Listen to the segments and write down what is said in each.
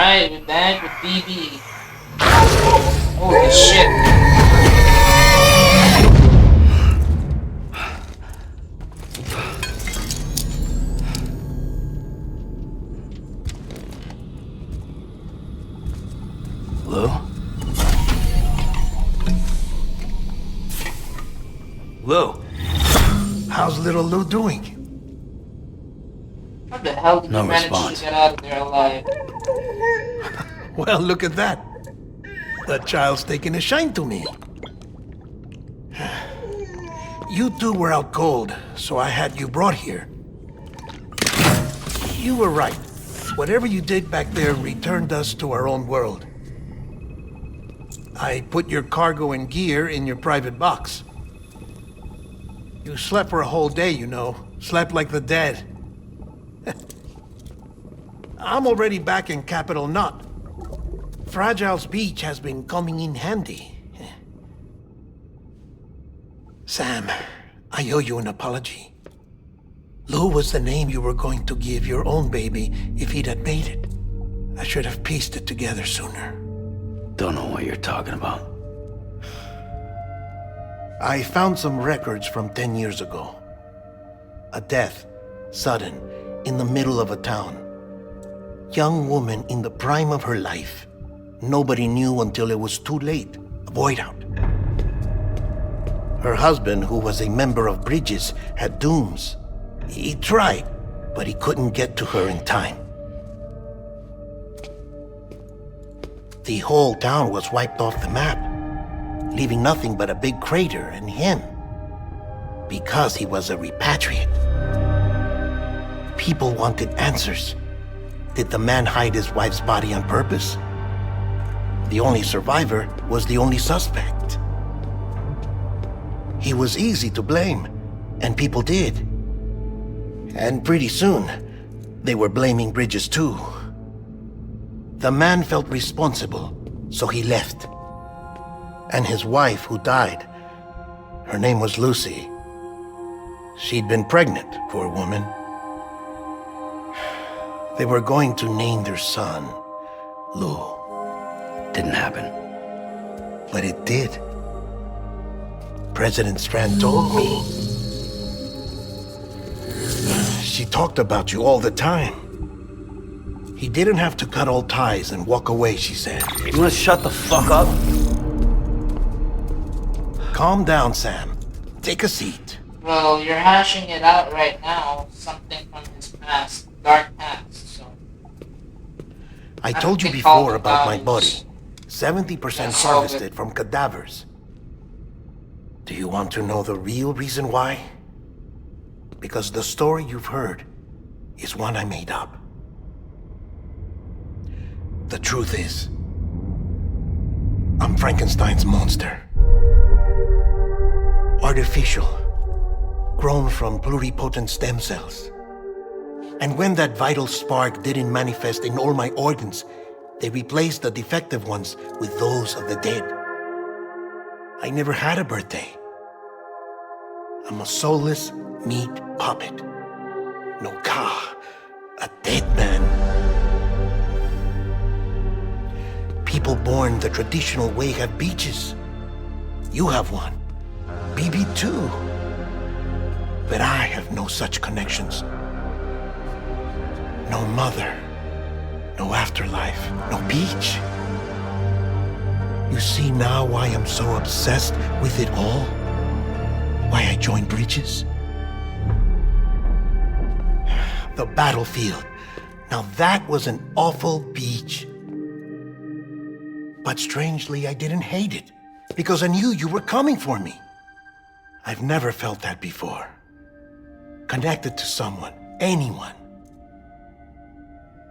Alright, we're back with BB. Holy shit. Lou? Lou? How's little Lou doing? How the hell did No you manage response. to get out of there alive? Well, look at that. The child's taking a shine to me. You two were out cold, so I had you brought here. You were right. Whatever you did back there returned us to our own world. I put your cargo and gear in your private box. You slept for a whole day, you know. Slept like the dead. I'm already back in Capital Knot. Fragile's beach has been coming in handy. Sam, I owe you an apology. Lou was the name you were going to give your own baby if he'd had made it. I should have pieced it together sooner. Don't know what you're talking about. I found some records from 10 years ago. A death, sudden, in the middle of a town. Young woman in the prime of her life. Nobody knew until it was too late. A void out. Her husband, who was a member of Bridges, had dooms. He tried, but he couldn't get to her in time. The whole town was wiped off the map, leaving nothing but a big crater and him. Because he was a repatriate. People wanted answers. Did the man hide his wife's body on purpose? The only survivor was the only suspect. He was easy to blame, and people did. And pretty soon, they were blaming Bridges too. The man felt responsible, so he left. And his wife, who died, her name was Lucy. She'd been pregnant, poor woman. They were going to name their son Lou. Didn't happen. But it did. President Strand told me. She talked about you all the time. He didn't have to cut all ties and walk away, she said. You wanna shut the fuck up? Calm down, Sam. Take a seat. Well, you're hashing it out right now. Something from his past, dark past, so... I told you before about my body. 70% harvested from cadavers. Do you want to know the real reason why? Because the story you've heard is one I made up. The truth is, I'm Frankenstein's monster. Artificial, grown from pluripotent stem cells. And when that vital spark didn't manifest in all my organs, they replaced the defective ones with those of the dead. I never had a birthday. I'm a soulless meat puppet. No ka, a dead man. People born the traditional way have beaches. You have one. BB too. But I have no such connections. No mother. No afterlife. No beach. You see now why I'm so obsessed with it all? Why I joined Bridges? The battlefield. Now that was an awful beach. But strangely, I didn't hate it, because I knew you were coming for me. I've never felt that before. Connected to someone, anyone.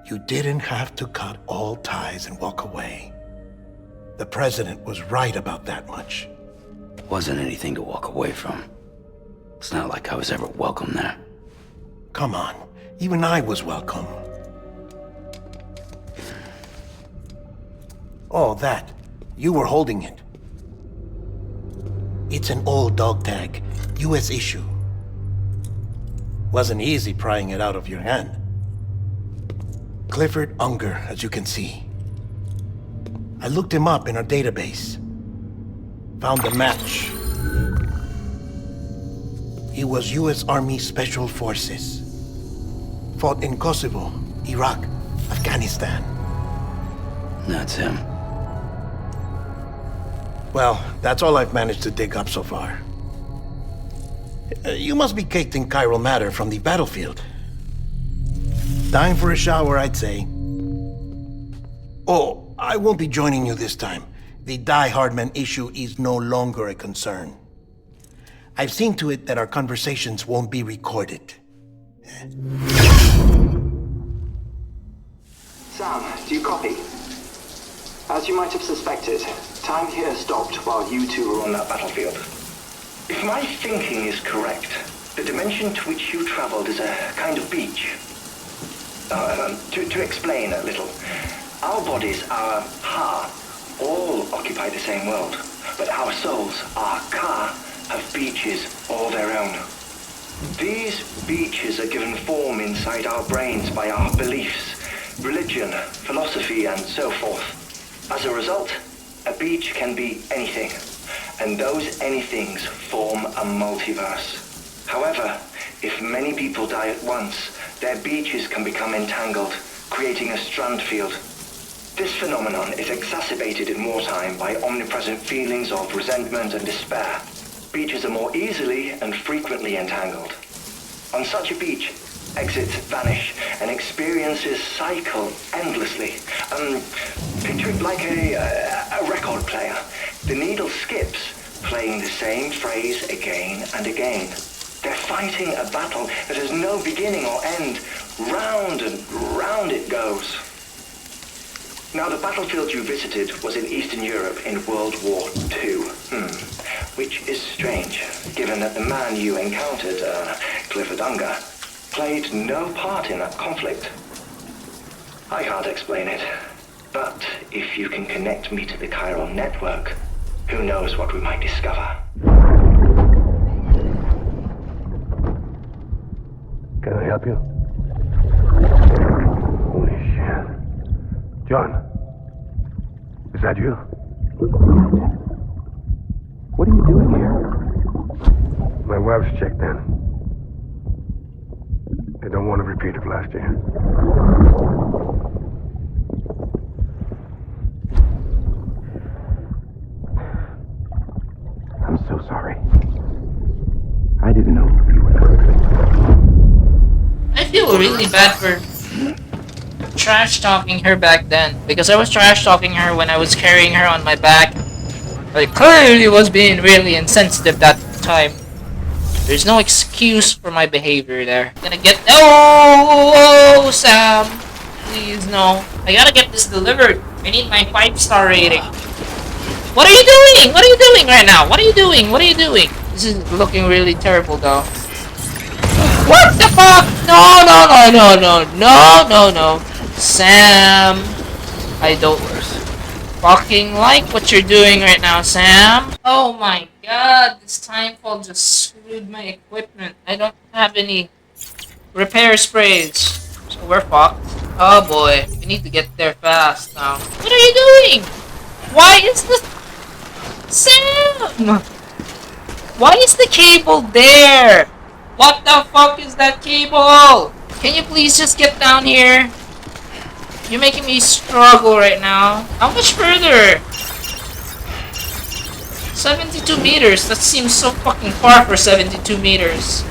You didn't have to cut all ties and walk away. The president was right about that much. Wasn't anything to walk away from. It's not like I was ever welcome there. Come on, even I was welcome. Oh, that. You were holding it. It's an old dog tag, US issue. Wasn't easy prying it out of your hand. Clifford Unger, as you can see. I looked him up in our database. Found a match. He was U.S. Army Special Forces. Fought in Kosovo, Iraq, Afghanistan. That's him. Well, that's all I've managed to dig up so far. You must be caked in chiral matter from the battlefield. Time for a shower, I'd say. Oh, I won't be joining you this time. The Die Heartman issue is no longer a concern. I've seen to it that our conversations won't be recorded. Sam, do you copy? As you might have suspected, time here stopped while you two were on that battlefield. If my thinking is correct, the dimension to which you traveled is a kind of beach. To explain a little, our bodies, our ha, all occupy the same world, but our souls, our ka, have beaches all their own. These beaches are given form inside our brains by our beliefs, religion, philosophy, and so forth. As a result, a beach can be anything, and those anythings form a multiverse. However, if many people die at once, their beaches can become entangled, creating a strand field. This phenomenon is exacerbated in wartime by omnipresent feelings of resentment and despair. Beaches are more easily and frequently entangled. On such a beach, exits vanish and experiences cycle endlessly. Picture it like a record player. The needle skips, playing the same phrase again and again. They're fighting a battle that has no beginning or end. Round and round it goes. Now, the battlefield you visited was in Eastern Europe in World War II. Which is strange, given that the man you encountered, Clifford Unger, played no part in that conflict. I can't explain it, but if you can connect me to the chiral network, who knows what we might discover. Can I help you? Holy shit. John, is that you? What are you doing here? My wife's checked in. They don't want a repeat of last year. I'm so sorry. I didn't know you were perfect. I feel really bad for trash talking her back then, because I was trash talking her when I was carrying her on my back. I clearly was being really insensitive that time. There's no excuse for my behavior there. I'm gonna get— oh, Sam, please no. I gotta get this delivered. I need my 5-star rating. What are you doing? What are you doing right now? What are you doing? What are you doing? This is looking really terrible though. What the fuck? No, no, no, no, no, no, no, no. Sam, I don't fucking like what you're doing right now, Sam. Oh my god, this timefall just screwed my equipment. I don't have any repair sprays, so we're fucked. Oh boy, we need to get there fast now. What are you doing? Why is the— Sam? Why is the cable there? What the fuck is that cable? Can you please just get down here? You're making me struggle right now. How much further? 72 meters. That seems so fucking far for 72 meters.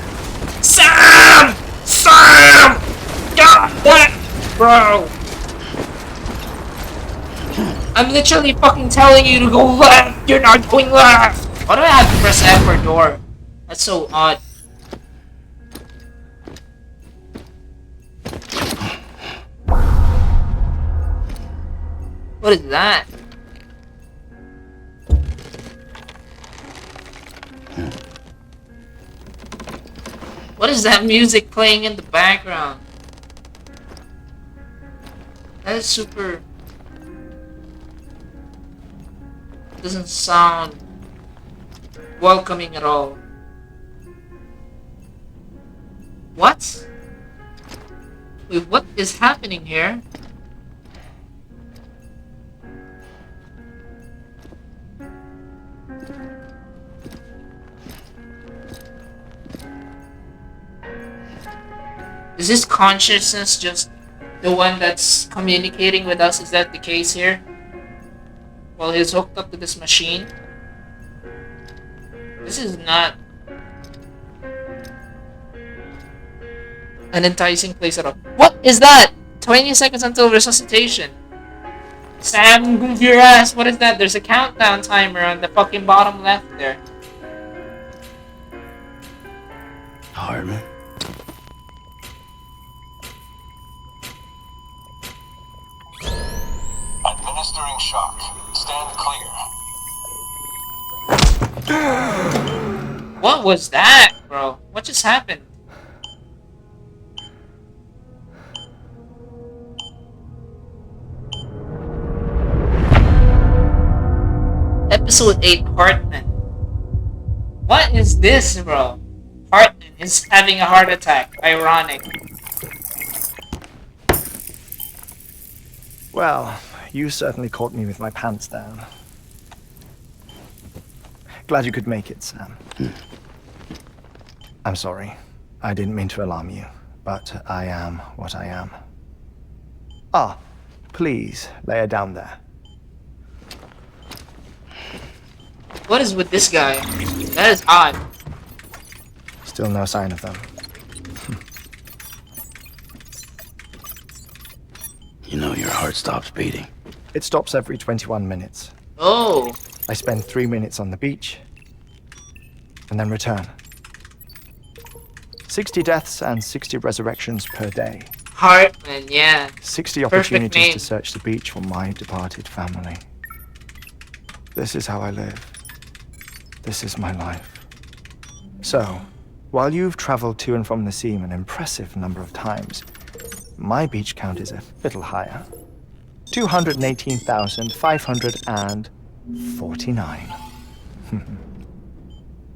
Sam! Sam! God, what? Bro. I'm literally fucking telling you to go left. You're not going left. Why do I have to press F for door? That's so odd. What is that? What is that music playing in the background? That is super— doesn't sound welcoming at all. What? Wait, what is happening here? Is this consciousness just the one that's communicating with us? Is that the case here? Well, he's hooked up to this machine. This is not an enticing place at all. What is that? 20 seconds until resuscitation. Sam, move your ass. What is that? There's a countdown timer on the fucking bottom left there. Heartman? Administering shock. Stand clear. What was that, bro? What just happened? Episode 8, Heartman. What is this, bro? Heartman is having a heart attack. Ironic. Well, you certainly caught me with my pants down. Glad you could make it, Sam. I'm sorry. I didn't mean to alarm you, but I am what I am. Ah, please, lay her down there. What is with this guy? That is odd. Still no sign of them. You know your heart stops beating. It stops every 21 minutes. Oh. I spend 3 minutes on the beach, and then return. 60 deaths and 60 resurrections per day. Heartman, yeah. 60 Perfect opportunities name. to search the beach for my departed family. This is how I live. This is my life. So, while you've traveled to and from the sea an impressive number of times, my beach count is a little higher. 218,549.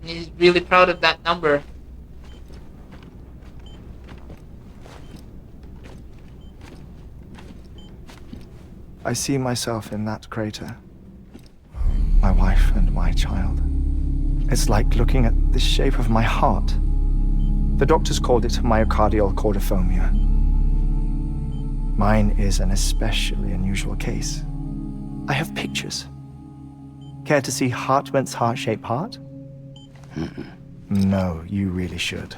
He's really proud of that number. I see myself in that crater. My wife and my child. It's like looking at the shape of my heart. The doctors called it myocardial cordiformia. Mine is an especially unusual case. I have pictures. Care to see Heartman's heart-shaped heart? No, you really should.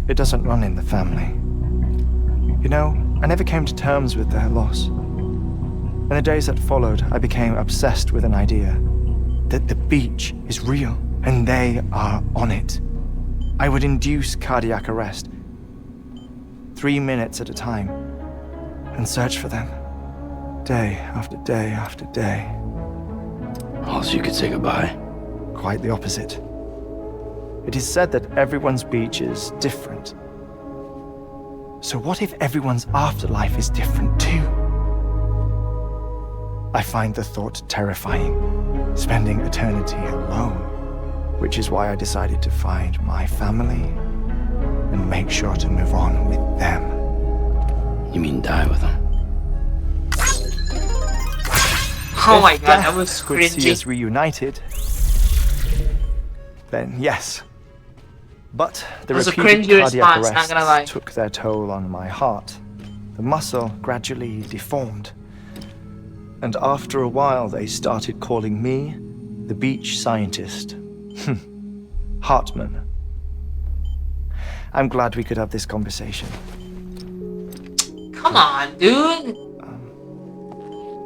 It doesn't run in the family. You know, I never came to terms with their loss. In the days that followed, I became obsessed with an idea that the beach is real and they are on it. I would induce cardiac arrest, 3 minutes at a time, and search for them, day after day after day. Also, you could say goodbye. Quite the opposite. It is said that everyone's beach is different. So what if everyone's afterlife is different too? I find the thought terrifying, spending eternity alone, which is why I decided to find my family and make sure to move on with them. You mean die with them? Oh my god, that Death was could see us cringy. reunited, then yes. But the It was a repeated cringy cardiac response, not gonna lie. arrests took their toll on my heart. The muscle gradually deformed. And after a while, they started calling me the beach scientist. Heartman. I'm glad we could have this conversation. Come on, dude.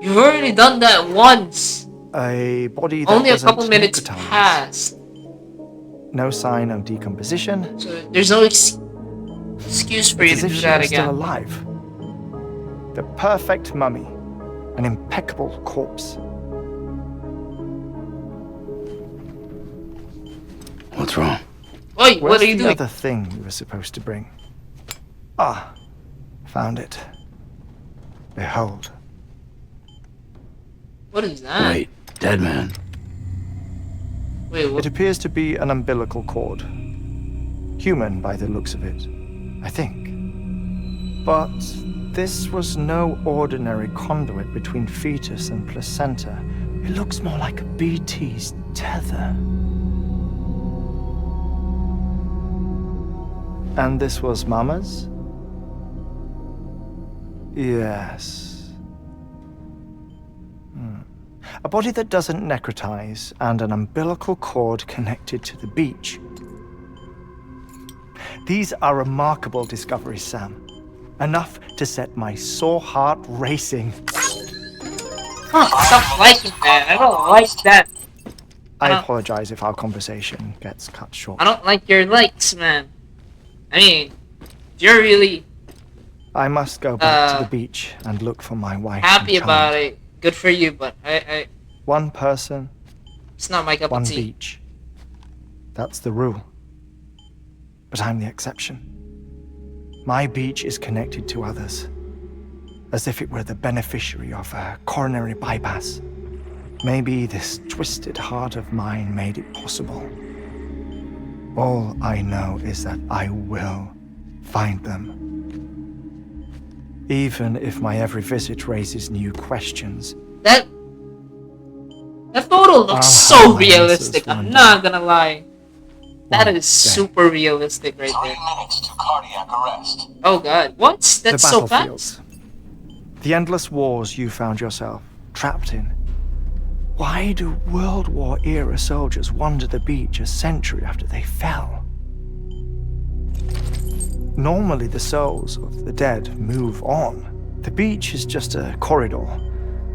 You've already done that once. A body that Only a wasn't couple minutes nicotized. passed. No sign of decomposition. So there's no excuse for you It's to as do if she that was still again. alive. The perfect mummy. An impeccable corpse. What's wrong? Oi, what Where's are you the doing? other thing you were supposed to bring? Ah, found it. Behold. What is that? Wait, dead man. Wait, It what? appears to be an umbilical cord. Human by the looks of it, I think. But this was no ordinary conduit between fetus and placenta. It looks more like a BT's tether. And this was Mama's? Yes. A body that doesn't necrotize and an umbilical cord connected to the beach. These are remarkable discoveries, Sam. Enough to set my sore heart racing. Stop liking that. I don't like that. I apologize if our conversation gets cut short. I don't like your likes, man. I mean, you're really I must go back to the beach and look for my wife. happy and about child. it. Good for you, but One person, it's not my cup one of tea. beach. That's the rule. But I'm the exception. My beach is connected to others, as if it were the beneficiary of a coronary bypass. Maybe this twisted heart of mine made it possible. All I know is that I will find them. Even if my every visit raises new questions. That photo looks I'll so have my realistic. answers I'm one not gonna lie. That One is day. super realistic right 3 there. minutes to cardiac arrest. Oh god, what? That's The so battlefields. fast. The endless wars you found yourself trapped in. Why do World War era soldiers wander the beach a century after they fell? Normally the souls of the dead move on. The beach is just a corridor,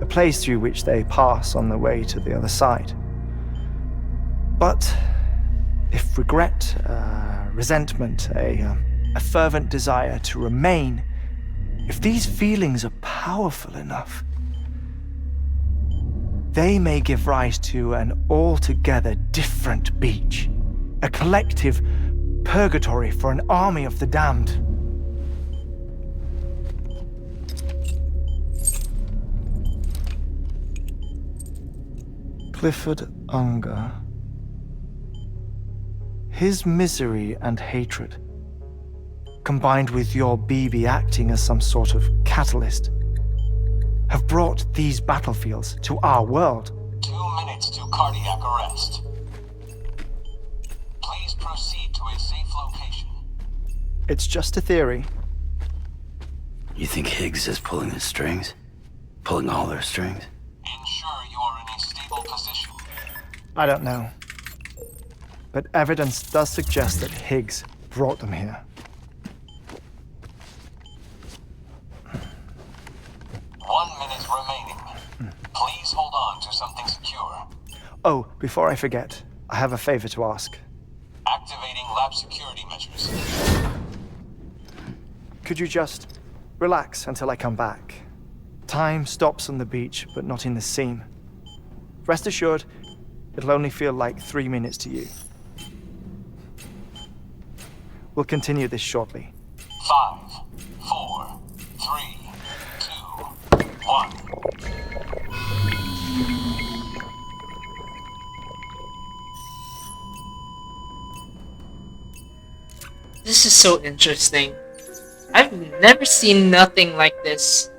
a place through which they pass on the way to the other side. But if regret, resentment, a fervent desire to remain, if these feelings are powerful enough, they may give rise to an altogether different beach, a collective purgatory for an army of the damned. Clifford Unger. His misery and hatred, combined with your BB acting as some sort of catalyst, have brought these battlefields to our world. 2 minutes to cardiac arrest. Please proceed to a safe location. It's just a theory. You think Higgs is pulling the strings? Pulling all their strings? Ensure you are in a stable position. I don't know. But evidence does suggest that Higgs brought them here. 1 minute remaining. Please hold on to something secure. Oh, before I forget, I have a favor to ask. Activating lab security measures. Could you just relax until I come back? Time stops on the beach, but not in the scene. Rest assured, it'll only feel like 3 minutes to you. We'll continue this shortly. 5, 4, 3, 2, 1. This is so interesting. I've never seen nothing like this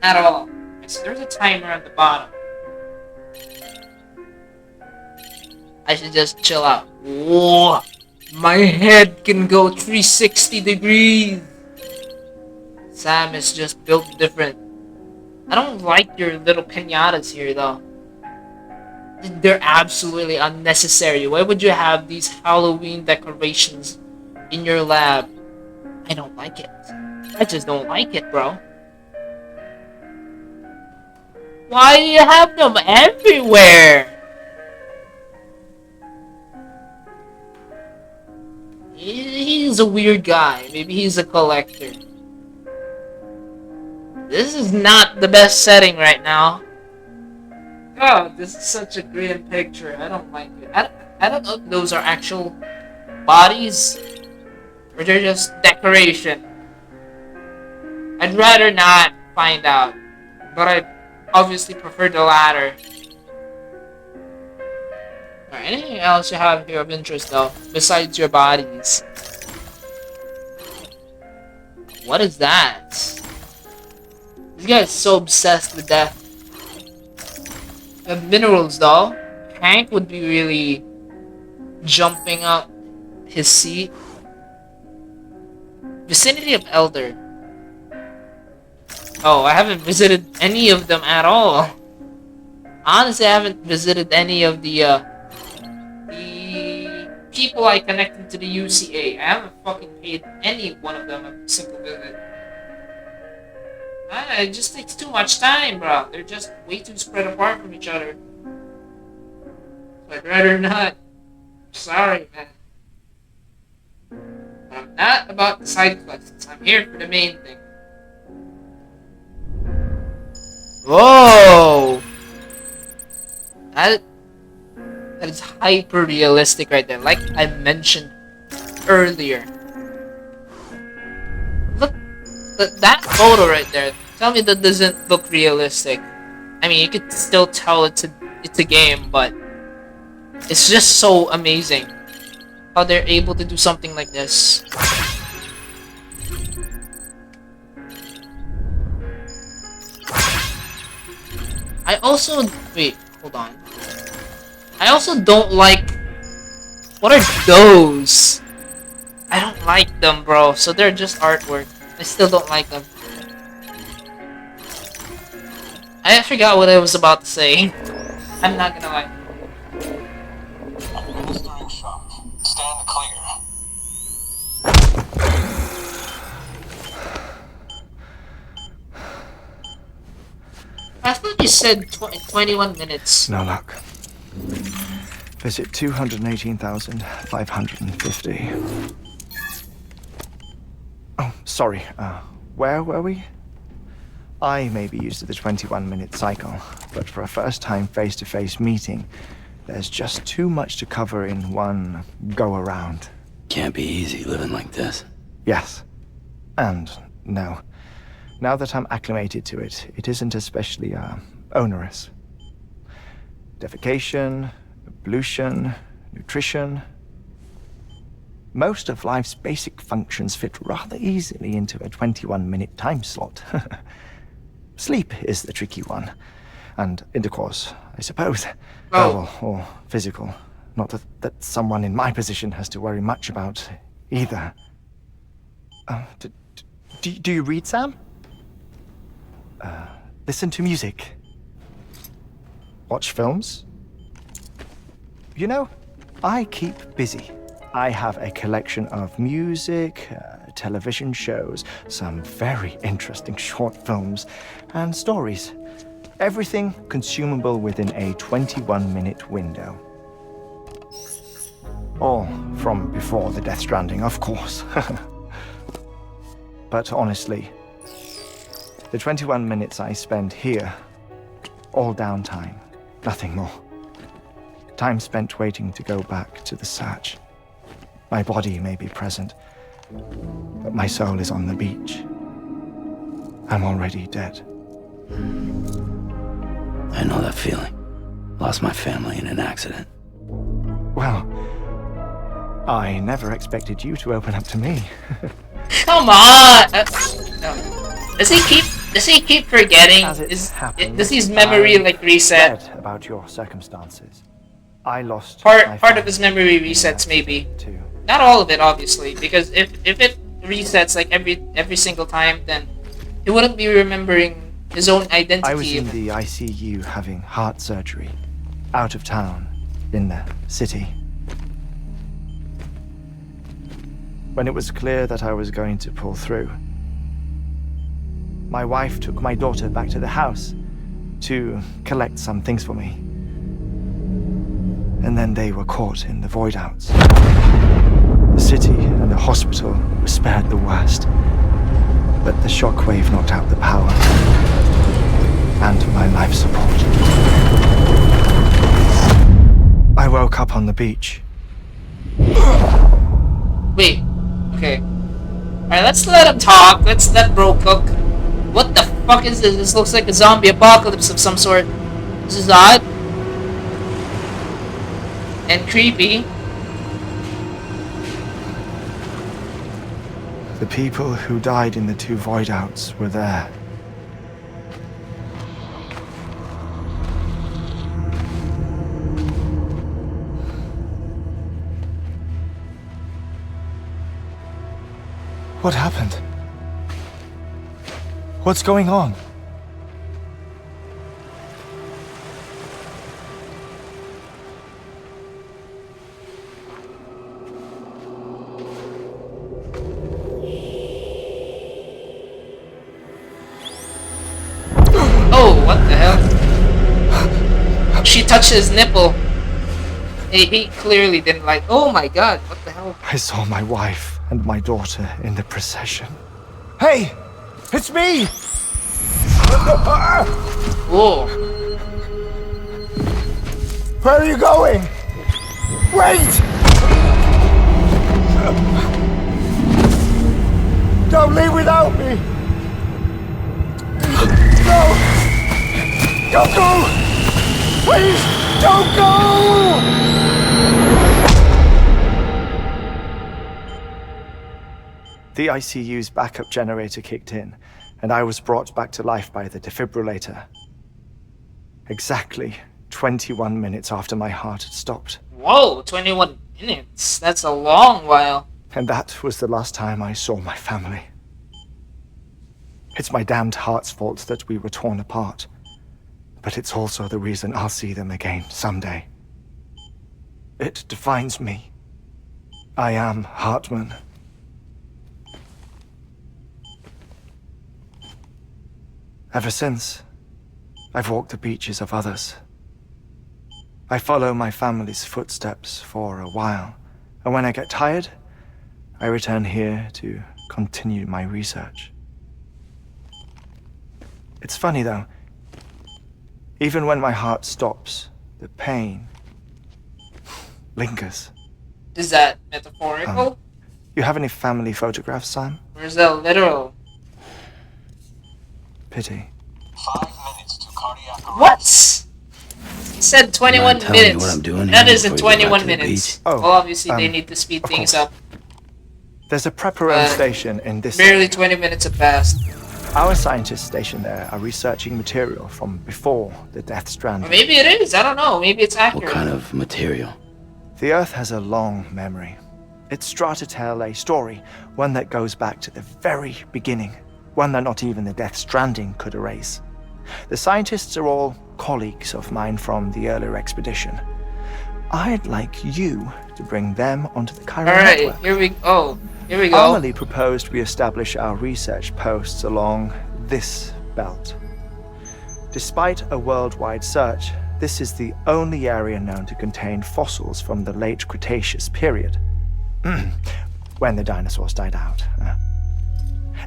at all. So there's a timer at the bottom. I should just chill out. Whoa! My head can go 360 degrees. Sam is just built different. I don't like your little pinatas here though. They're absolutely unnecessary. Why would you have these Halloween decorations in your lab? I don't like it. I just don't like it, bro. Why do you have them everywhere? He's a weird guy. Maybe he's a collector. This is not the best setting right now. Oh, this is such a grim picture. I don't like it. I don't know if those are actual bodies or they're just decoration. I'd rather not find out, but I obviously prefer the latter. Alright, anything else you have here of interest though, besides your bodies? What is that? This guy is so obsessed with death. The minerals though. Hank would be really jumping up his seat. Vicinity of Elder. Oh, I haven't visited any of them at all. Honestly, I haven't visited any of the people I connected to the UCA. I haven't fucking paid any one of them a simple visit. It just takes too much time, bro. They're just way too spread apart from each other. So I'd rather not. Sorry, man. But I'm not about the side quests. I'm here for the main thing. Whoa! That is hyper realistic right there, like I mentioned earlier. Look, that photo right there. Tell me that doesn't look realistic. I mean, you could still tell it's a game, but it's just so amazing how they're able to do something like this. I also wait, hold on. I also don't like. What are those? I don't like them, bro. So they're just artwork. I still don't like them. I forgot what I was about to say. I'm not gonna lie. Administering shock. Stand clear. I thought you said 21 minutes. No luck. Visit 218,550. Oh, sorry. Where were we? I may be used to the 21-minute cycle, but for a first-time face-to-face meeting, there's just too much to cover in one go-around. Can't be easy living like this. Yes. And no. Now that I'm acclimated to it, it isn't especially, onerous. Defecation, ablution, nutrition. Most of life's basic functions fit rather easily into a 21-minute time slot. Sleep is the tricky one. And intercourse, I suppose. Verbal or physical. Not that someone in my position has to worry much about either. Do you read, Sam? Listen to music. Watch films. You know, I keep busy. I have a collection of music, television shows, some very interesting short films, and stories. Everything consumable within a 21-minute window. All from before the Deathstranding, of course. But honestly, the 21 minutes I spend here, all downtime, nothing more. Time spent waiting to go back to the search. My body may be present, but my soul is on the beach. I'm already dead. I know that feeling. Lost my family in an accident. Well, I never expected you to open up to me. Come on! No. Does he keep forgetting? Does his memory like reset? Read about your circumstances. I lost Part of his memory resets, maybe. Too. Not all of it, obviously, because if it resets like every single time, then he wouldn't be remembering his own identity. I was in the ICU having heart surgery, out of town, in the city. When it was clear that I was going to pull through, my wife took my daughter back to the house to collect some things for me. And then they were caught in the void-outs. The city and the hospital were spared the worst, but the shockwave knocked out the power and my life support. I woke up on the beach. Wait. Okay. Alright, let's let him talk. Let's let bro cook. What the fuck is this? This looks like a zombie apocalypse of some sort. This is odd. And creepy. The people who died in the two void-outs were there. What happened? What's going on? Oh, what the hell? She touched his nipple. He clearly didn't like. Oh my god, what the hell? I saw my wife and my daughter in the procession. Hey! It's me! Whoa. Where are you going? Wait! Don't leave without me! No! Don't go! Please, don't go! The ICU's backup generator kicked in, and I was brought back to life by the defibrillator. Exactly 21 minutes after my heart had stopped. Whoa, 21 minutes. That's a long while. And that was the last time I saw my family. It's my damned heart's fault that we were torn apart. But it's also the reason I'll see them again someday. It defines me. I am Heartman. Ever since, I've walked the beaches of others. I follow my family's footsteps for a while, and when I get tired, I return here to continue my research. It's funny though, even when my heart stops, the pain lingers. Is that metaphorical? You have any family photographs, Sam? Or is that literal? Pity. 5 minutes to cardiac arrest. What? It said 21 Mind telling me minutes. what I'm doing That here isn't before you go back 21 to the minutes. beach? Oh, Well, obviously they um, need to speed of things course. up. There's a prep-around station in this Barely area. 20 minutes have passed. Our scientists stationed there are researching material from before the Or deathstranding. maybe it is. I don't know. Maybe it's What accurate. kind of material? The Earth has a long memory. It's trying to tell a story, one that goes back to the very beginning, one that not even the deathstranding could erase. The scientists are all colleagues of mine from the earlier expedition. I'd like you to bring them onto the chiral Alright, network. here we go. Amelie proposed we establish our research posts along this belt. Despite a worldwide search, this is the only area known to contain fossils from the late Cretaceous period, when the dinosaurs died out.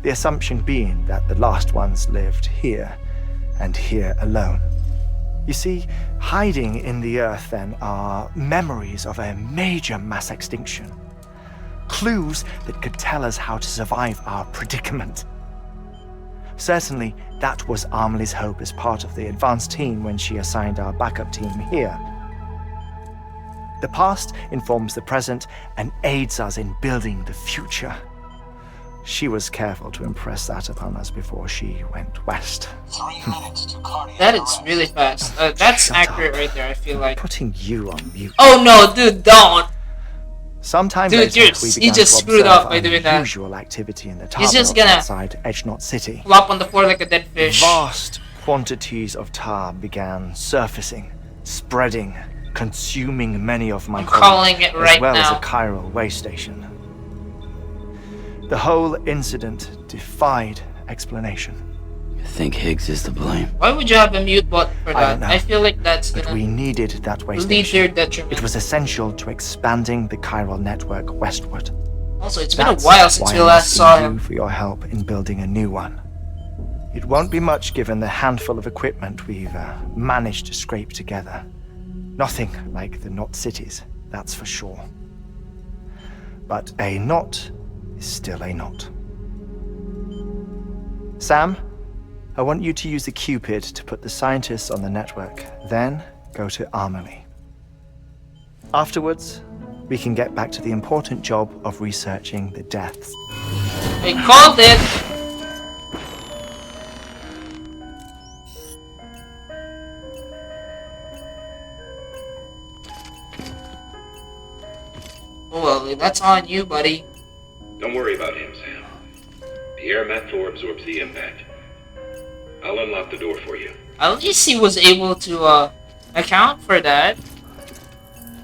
The assumption being that the last ones lived here, and here alone. You see, hiding in the Earth then are memories of a major mass extinction. Clues that could tell us how to survive our predicament. Certainly, that was Amelie's hope as part of the advanced team when she assigned our backup team here. The past informs the present and aids us in building the future. She was careful to impress that upon us before she went west. 3 minutes to cardiac That is arrest. really fast. That's Shut accurate up. right there, I feel like. Putting you on mute. Oh no, dude, don't! Sometime Dude, later, you we began just to screwed observe up by doing that. unusual activity in the tar He's just belt gonna- outside Edgenot City. Flop on the floor like a dead fish. Vast quantities of tar began surfacing, spreading, consuming many of my I'm colleagues, calling it right as well now. as a chiral way station. The whole incident defied explanation. You think Higgs is to blame? Why would you have a mute button for I that? don't know. I feel like that's But we gonna needed that way lead to your station. detriment. It was essential to expanding the chiral network westward. Also, it's been That's a while since why we I'm last asking saw you him. for your help in building a new one. It won't be much given the handful of equipment we've managed to scrape together. Nothing like the knot cities, that's for sure. But a knot is still a knot. Sam, I want you to use the Cupid to put the scientists on the network, then go to Amelie. Afterwards, we can get back to the important job of researching the deaths. I called it! Oh, well, that's on you, buddy. Don't worry about him, Sam. The air mat floor absorbs the impact. I'll unlock the door for you. At least he was able to account for that.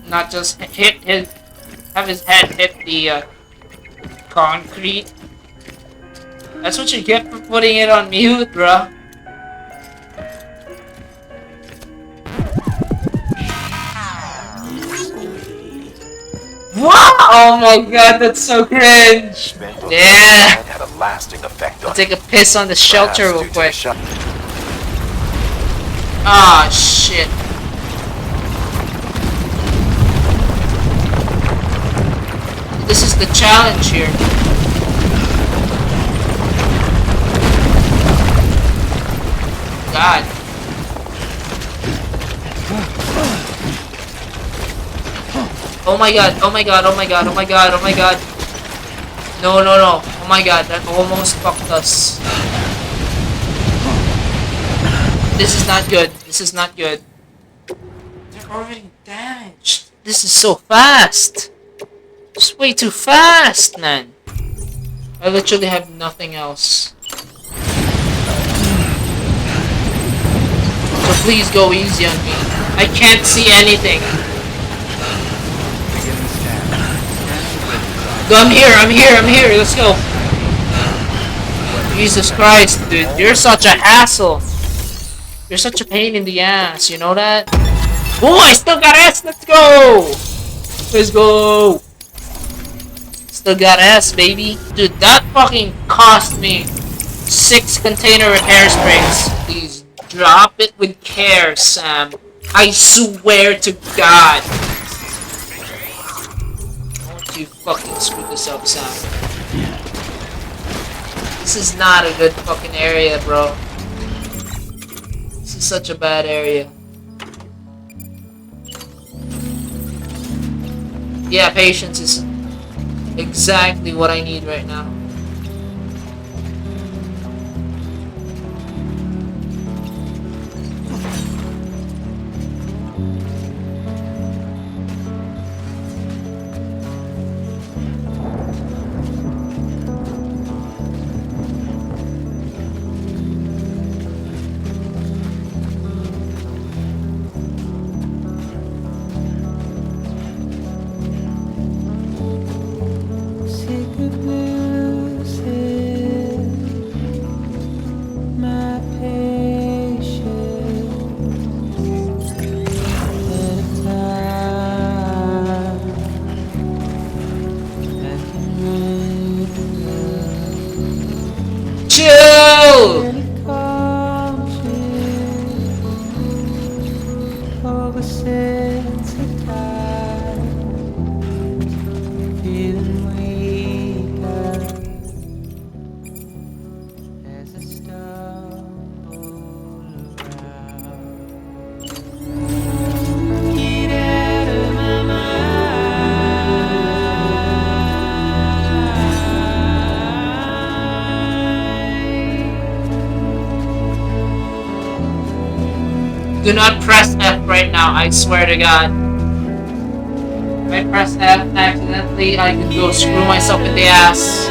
Not just have his head hit the concrete. That's what you get for putting it on mute, bruh. Wow! Oh my god, that's so cringe! Yeah! Had a lasting effect I'll on take a piss on the shelter real due to the quick. shock. Ah, shit. This is the challenge here. God. Oh my god, oh my god, oh my god, oh my god, oh my god. No, no, no. Oh my god, that almost fucked us. This is not good. This is not good. They're already damaged. This is so fast. It's way too fast, man. I literally have nothing else. So please go easy on me. I can't see anything. I'm here, let's go. Jesus Christ, dude, you're such a hassle. You're such a pain in the ass, you know that? Oh, I still got S, let's go! Let's go! Still got S, baby. Dude, that fucking cost me 6 container repair springs. Please drop it with care, Sam. I swear to God. You fucking screwed this up, Sam. This is not a good fucking area, bro. This is such a bad area. Yeah, patience is exactly what I need right now. Do not press F right now, I swear to God. If I press F accidentally, I could go screw myself in the ass.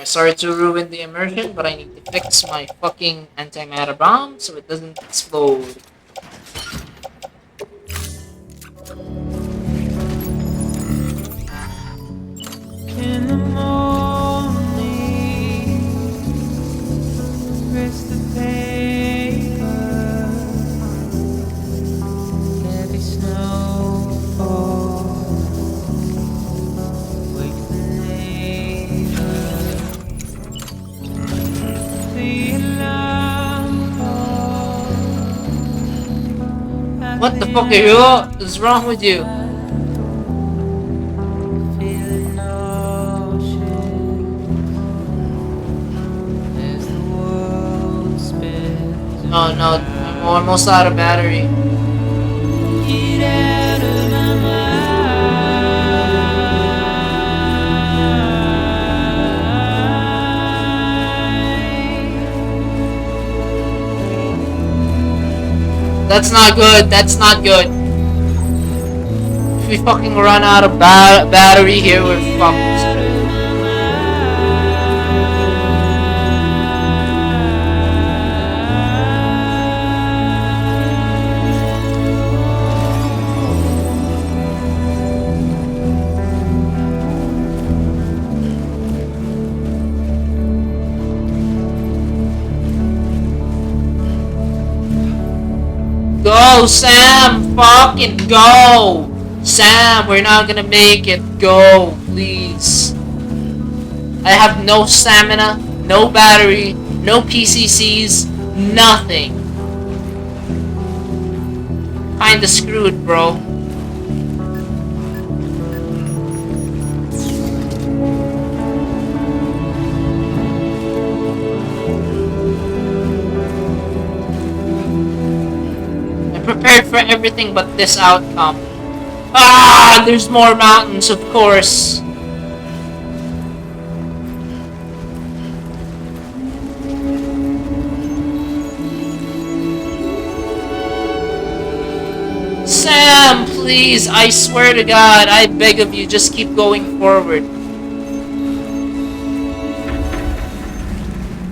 Sorry to ruin the immersion, but I need to fix my fucking antimatter bomb so it doesn't explode. In the morning, rest the paper, heavy snowfall, wake the neighbor, the alarm clock What the fuck are you? What is wrong with you? feeling nauseous as the world spins Oh no, I'm almost out of battery. Get out of my mind. That's not good. That's not good. If we fucking run out of battery here, we're fucked. Go, Sam! Fucking go! Sam, we're not gonna make it. Go, please. I have no stamina, no battery, no PCCs, nothing. Kinda screwed, bro. Prepared for everything but this outcome. Ah, there's more mountains, of course. Sam, please, I swear to God, I beg of you, just keep going forward.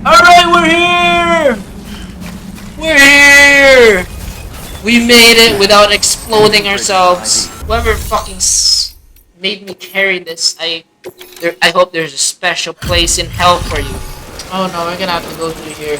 Alright, we're here! We're here! We made it without exploding ourselves. Whoever fucking made me carry this, I hope there's a special place in hell for you. Oh no, we're gonna have to go through here.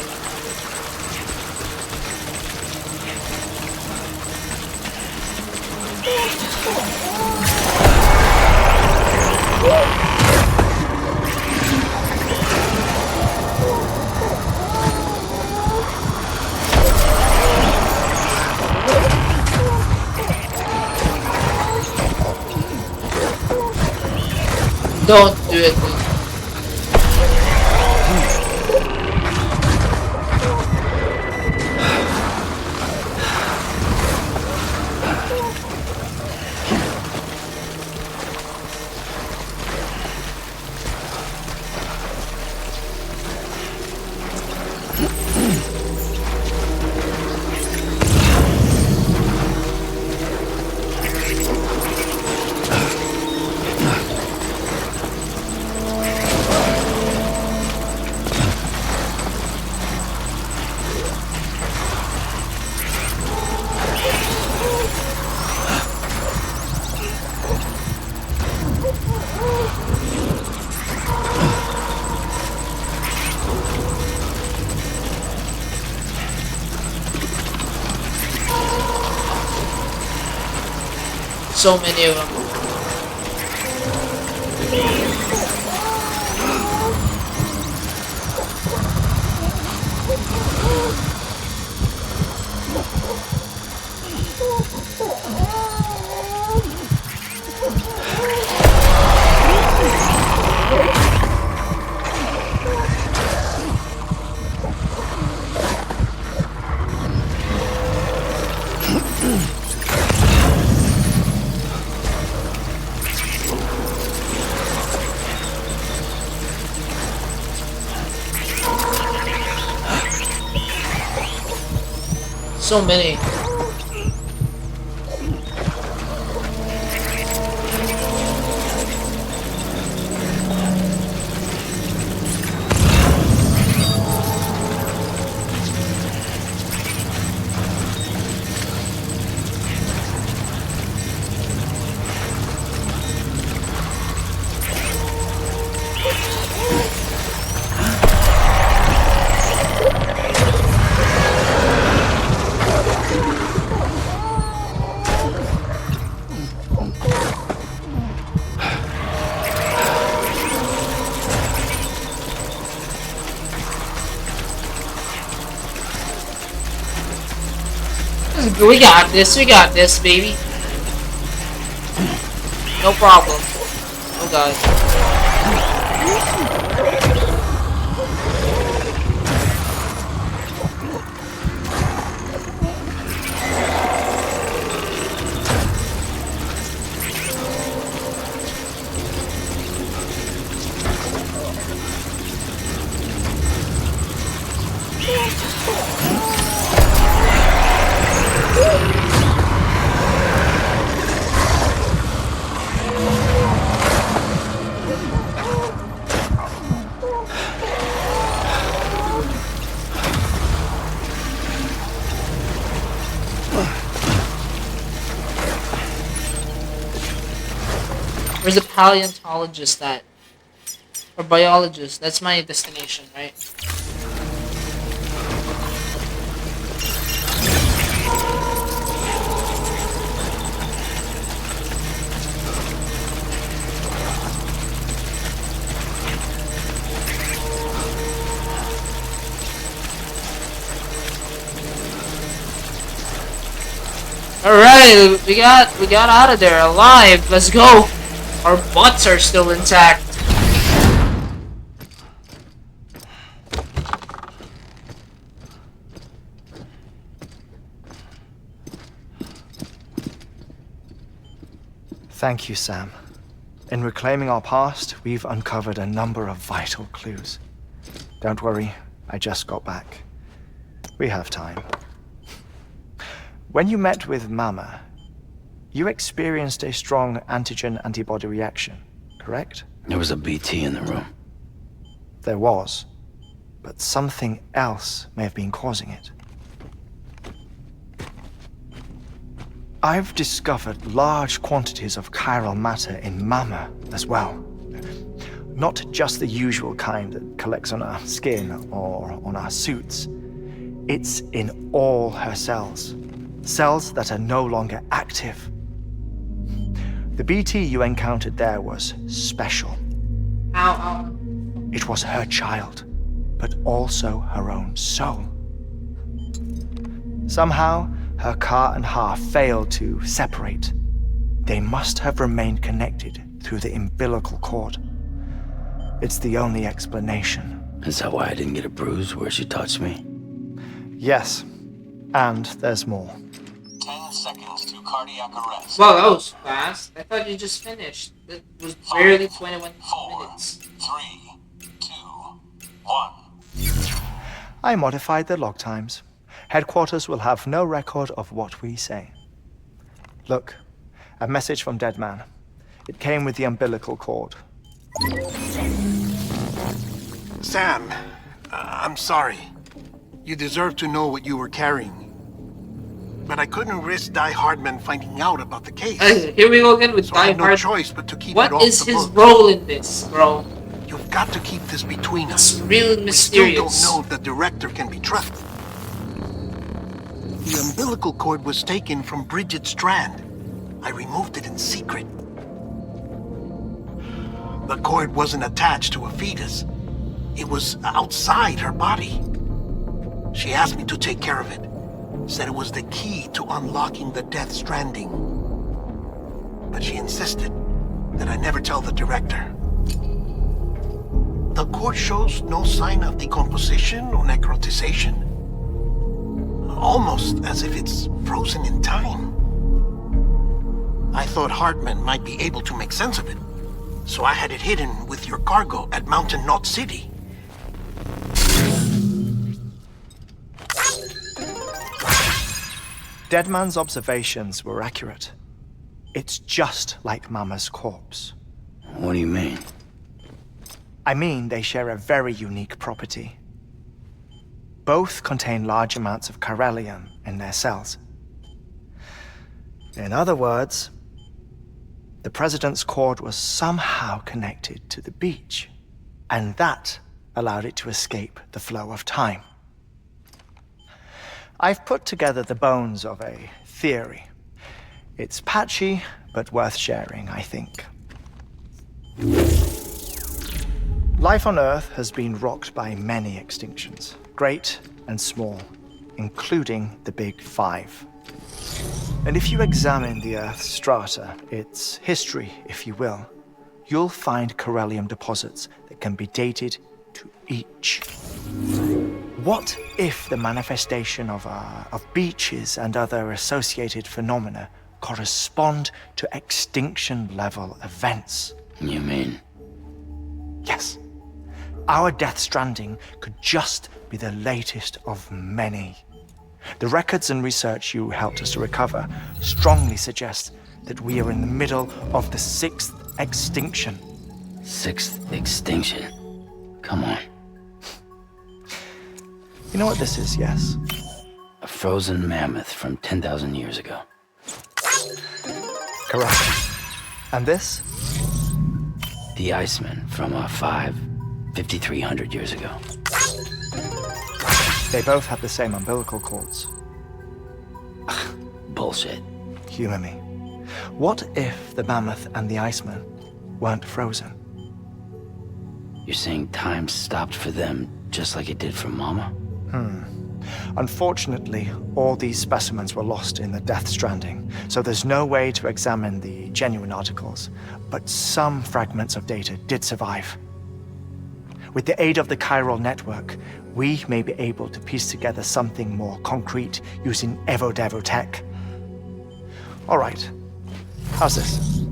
Don't do it. So many of them. So many. We got this, baby. No problem. Oh god. Where's the paleontologist at? Or biologist? That's my destination, right? Alright, we got out of there alive. Let's go. Our butts are still intact. Thank you, Sam. In reclaiming our past, we've uncovered a number of vital clues. Don't worry, I just got back. We have time. When you met with Mama, you experienced a strong antigen-antibody reaction, correct? There was a BT in the room. There was, but something else may have been causing it. I've discovered large quantities of chiral matter in Mama as well. Not just the usual kind that collects on our skin or on our suits. It's in all her cells. Cells that are no longer active. The BT you encountered there was special. Ow, ow. It was her child, but also her own soul. Somehow, her car and half failed to separate. They must have remained connected through the umbilical cord. It's the only explanation. Is that why I didn't get a bruise where she touched me? Yes, and there's more. 10 seconds to cardiac arrest. Wow, that was fast. I thought you just finished. It was barely 21 4, minutes. 3, 2, 1. I modified the log times. Headquarters will have no record of what we say. Look, a message from Dead Man. It came with the umbilical cord. Sam, I'm sorry. You deserve to know what you were carrying. But I couldn't risk Heartman finding out about the case. Here we go again with So I had no Heartman. choice but to keep What it off is the his book. role in this, bro? You've got to keep this between It's us. real We mysterious. still don't know if the director can be trusted. The umbilical cord was taken from Bridget Strand. I removed it in secret. The cord wasn't attached to a fetus. It was outside her body. She asked me to take care of it. Said it was the key to unlocking the deathstranding. But she insisted that I never tell the director. The cord shows no sign of decomposition or necrotization. Almost as if it's frozen in time. I thought Heartman might be able to make sense of it, so I had it hidden with your cargo at Mountain Knot City. Deadman's observations were accurate. It's just like Mama's corpse. What do you mean? I mean, they share a very unique property. Both contain large amounts of chiralium in their cells. In other words, the president's cord was somehow connected to the beach, and that allowed it to escape the flow of time. I've put together the bones of a theory. It's patchy, but worth sharing, I think. Life on Earth has been rocked by many extinctions, great and small, including the Big Five. And if you examine the Earth's strata, its history, if you will, you'll find corellium deposits that can be dated to each. What if the manifestation of beaches and other associated phenomena correspond to extinction-level events? You mean? Yes. Our death stranding could just be the latest of many. The records and research you helped us to recover strongly suggest that we are in the middle of the 6th extinction. 6th extinction? Come on. You know what this is, yes? A frozen mammoth from 10,000 years ago. Correct. And this? The Iceman from 5,300 years ago. They both have the same umbilical cords. Bullshit. Humor me. What if the mammoth and the Iceman weren't frozen? You're saying time stopped for them just like it did for Mama? Unfortunately, all these specimens were lost in the death stranding, so there's no way to examine the genuine articles, but some fragments of data did survive. With the aid of the chiral network, we may be able to piece together something more concrete using Evo-Devo tech. All right, how's this?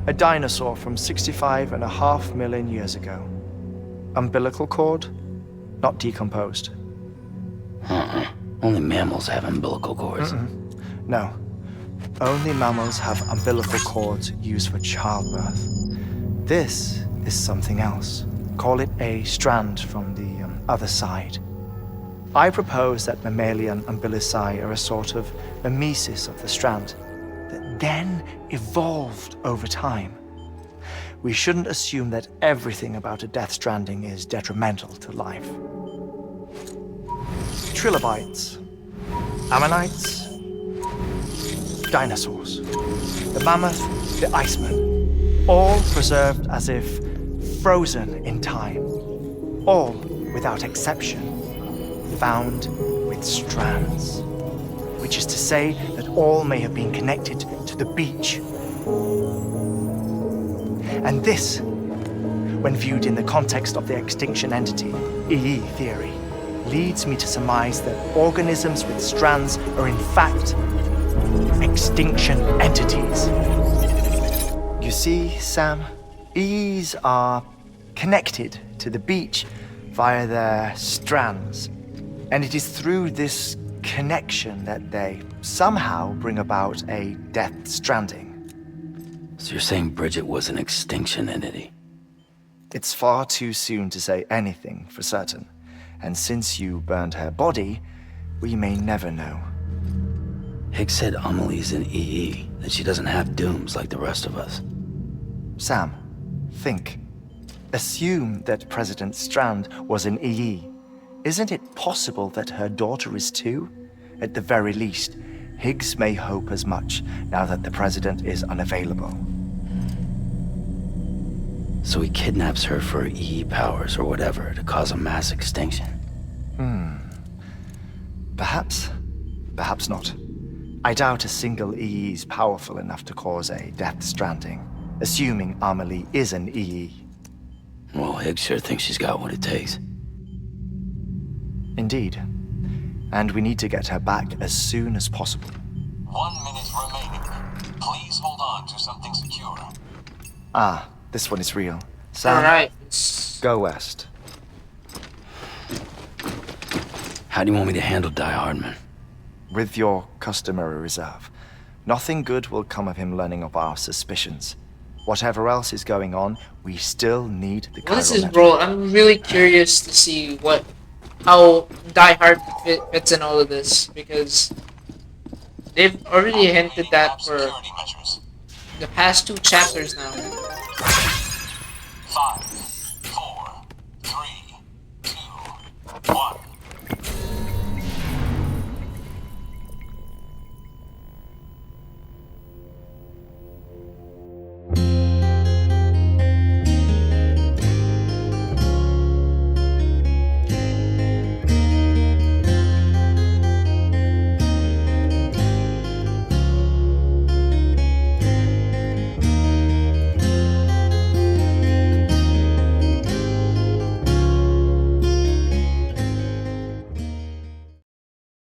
A dinosaur from 65.5 million years ago. Umbilical cord, not decomposed. Only mammals have umbilical cords. No, only mammals have umbilical cords used for childbirth. This is something else. Call it a strand from the other side. I propose that mammalian umbilici are a sort of mimesis of the strand that then evolved over time. We shouldn't assume that everything about a death stranding is detrimental to life. Trilobites, ammonites, dinosaurs, the mammoth, the Iceman, all preserved as if frozen in time, all, without exception, found with strands, which is to say that all may have been connected to the beach. And this, when viewed in the context of the extinction entity, EE theory, leads me to surmise that organisms with strands are in fact extinction entities. You see, Sam, EEs are connected to the beach via their strands, and it is through this connection that they somehow bring about a death stranding. So you're saying Bridget was an extinction entity? It's far too soon to say anything for certain, and since you burned her body, we may never know. Higgs said Amelie's an EE, that she doesn't have dooms like the rest of us. Sam, think. Assume that President Strand was an EE. Isn't it possible that her daughter is too? At the very least, Higgs may hope as much now that the president is unavailable. So he kidnaps her for EE powers or whatever to cause a mass extinction. Perhaps. Perhaps not. I doubt a single EE is powerful enough to cause a death stranding, assuming Amelie is an EE. Well, Higgs sure thinks she's got what it takes. Indeed. And we need to get her back as soon as possible. 1 minute remaining. Please hold on to something secure. Ah, this one is real. Sam, Alright. go west. How do you want me to handle Heartman? With your customary reserve. Nothing good will come of him learning of our suspicions. Whatever else is going on, we still need the What is chiral his network. role? I'm really curious to see how Die Hard fits in all of this, because they've already hinted that for Security measures. the past 2 chapters now.